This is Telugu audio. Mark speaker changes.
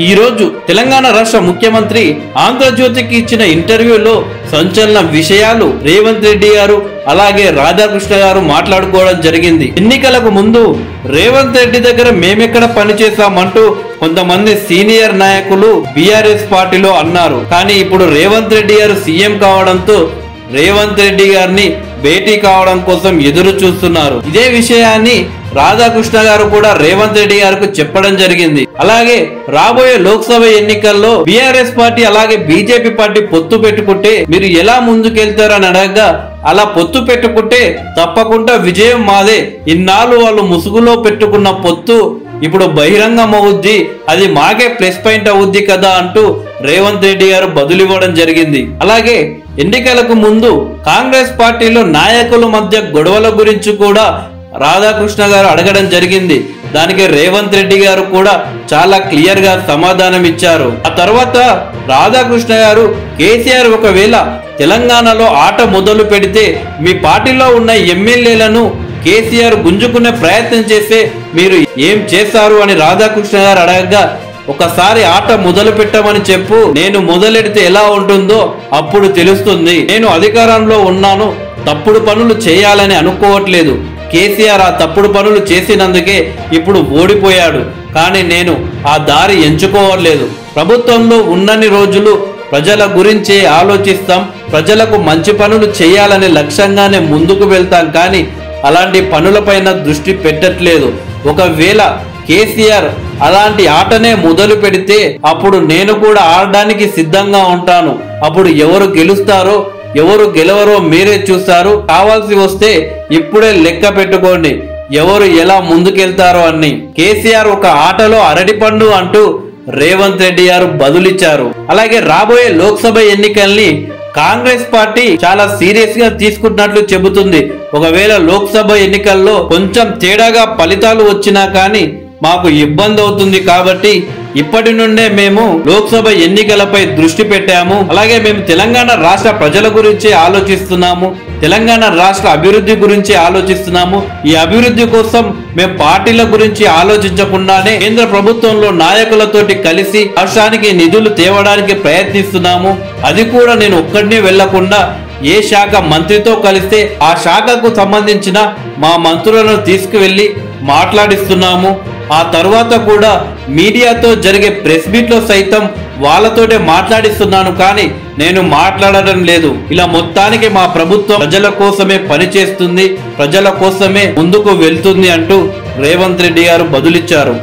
Speaker 1: ఈ రోజు తెలంగాణ రాష్ట్ర ముఖ్యమంత్రి ఆంధ్రజ్యోతికి ఇచ్చిన ఇంటర్వ్యూలో సంచలన విషయాలు రేవంత్ రెడ్డి గారు అలాగే రాధాకృష్ణ గారు మాట్లాడుకోవడం జరిగింది. ఎన్నికలకు ముందు రేవంత్ రెడ్డి దగ్గర మేమెక్కడ పనిచేశామంటూ కొంతమంది సీనియర్ నాయకులు బీఆర్ఎస్ పార్టీలో అన్నారు. కానీ ఇప్పుడు రేవంత్ రెడ్డి గారు సీఎం కావడంతో రేవంత్ రెడ్డి గారిని భేటీ కావడం కోసం ఎదురు చూస్తున్నారు. ఇదే విషయాన్ని రాధాకృష్ణ గారు కూడా రేవంత్ రెడ్డి గారికి చెప్పడం జరిగింది. అలాగే రాబోయే లోక్సభ ఎన్నికల్లో బీఆర్ఎస్ పార్టీ అలాగే బీజేపీ పార్టీ పొత్తు పెట్టుకుంటే మీరు ఎలా ముందుకెళ్తారని అడగగా, అలా పొత్తు పెట్టుకుంటే తప్పకుండా విజయం మాదే. ఇన్నాళ్ళు వాళ్ళు ముసుగులో పెట్టుకున్న పొత్తు ఇప్పుడు బహిరంగం అవుద్ది, అది మాకే ప్లస్ పాయింట్ అవుద్ది కదా అంటూ రేవంత్ రెడ్డి గారు బదులివ్వడం జరిగింది. అలాగే ఎన్నికలకు ముందు కాంగ్రెస్ పార్టీలో నాయకుల మధ్య గొడవల గురించి కూడా రాధాకృష్ణ గారు అడగడం జరిగింది. దానికి రేవంత్ రెడ్డి గారు కూడా చాలా క్లియర్ గా సమాధానం ఇచ్చారు. ఆ తర్వాత రాధాకృష్ణ గారు కేసీఆర్ ఒకవేళ తెలంగాణలో ఆట మొదలు పెడితే మీ పార్టీలో ఉన్న ఎమ్మెల్యేలను కేసీఆర్ గుంజుకునే ప్రయత్నం చేస్తే మీరు ఏం చేస్తారు అని రాధాకృష్ణ గారు అడగగా, ఒకసారి ఆట మొదలు పెట్టమని చెప్పు, నేను మొదలెడితే ఎలా ఉంటుందో అప్పుడు తెలుస్తుంది. నేను అధికారంలో ఉన్నాను, తప్పుడు పనులు చేయాలని అనుకోవట్లేదు. కేసీఆర్ ఆ తప్పుడు పనులు చేసినందుకే ఇప్పుడు ఓడిపోయాడు. కానీ నేను ఆ దారి ఎంచుకోవట్లేదు. ప్రభుత్వంలో ఉన్నన్ని రోజులు ప్రజల గురించి ఆలోచిస్తాం, ప్రజలకు మంచి పనులు చేయాలనే లక్ష్యంగానే ముందుకు వెళ్తాం. కానీ అలాంటి పనులపైన దృష్టి పెట్టట్లేదు. ఒకవేళ కేసీఆర్ అలాంటి ఆటనే మొదలు పెడితే అప్పుడు నేను కూడా ఆడడానికి సిద్ధంగా ఉంటాను. అప్పుడు ఎవరు గెలుస్తారో ఎవరు గెలవరో మీరే చూస్తారు. కావాల్సి వస్తే ఇప్పుడే లెక్క పెట్టుకోండి ఎవరు ఎలా ముందుకెళ్తారో అని. కేసీఆర్ ఒక ఆటలో అరటిపండు అంటూ రేవంత్ రెడ్డి గారు బదులిచ్చారు. అలాగే రాబోయే లోక్సభ ఎన్నికల్ని కాంగ్రెస్ పార్టీ చాలా సీరియస్ గా తీసుకుంటున్నట్లు చెబుతుంది. ఒకవేళ లోక్సభ ఎన్నికల్లో కొంచెం తేడాగా ఫలితాలు వచ్చినా కానీ మాకు ఇబ్బంది అవుతుంది. కాబట్టి ఇప్పటి నుండే మేము లోక్సభ ఎన్నికలపై దృష్టి పెట్టాము. అలాగే మేము తెలంగాణ రాష్ట్ర ప్రజల గురించి ఆలోచిస్తున్నాము, తెలంగాణ రాష్ట్ర అభివృద్ధి గురించి ఆలోచిస్తున్నాము. ఈ అభివృద్ధి కోసం మేము పార్టీల గురించి ఆలోచించకుండానే కేంద్ర ప్రభుత్వంలో నాయకులతోటి కలిసి రాష్ట్రానికి నిధులు తేవడానికి ప్రయత్నిస్తున్నాము. అది కూడా నేను ఒక్కడినే వెళ్లకుండా ఏ శాఖ మంత్రితో కలిస్తే ఆ శాఖకు సంబంధించిన మా మంత్రులను తీసుకువెళ్లి మాట్లాడిస్తున్నాము. ఆ తర్వాత కూడా మీడియాతో జరిగే ప్రెస్ మీట్ లో సైతం వాళ్ళతోటే మాట్లాడిస్తున్నాను. కానీ నేను మాట్లాడడం లేదు. ఇలా మొత్తానికి మా ప్రభుత్వం ప్రజల కోసమే పనిచేస్తుంది, ప్రజల కోసమే ముందుకు వెళ్తుంది అంటూ రేవంత్ రెడ్డి గారు బదులిచ్చారు.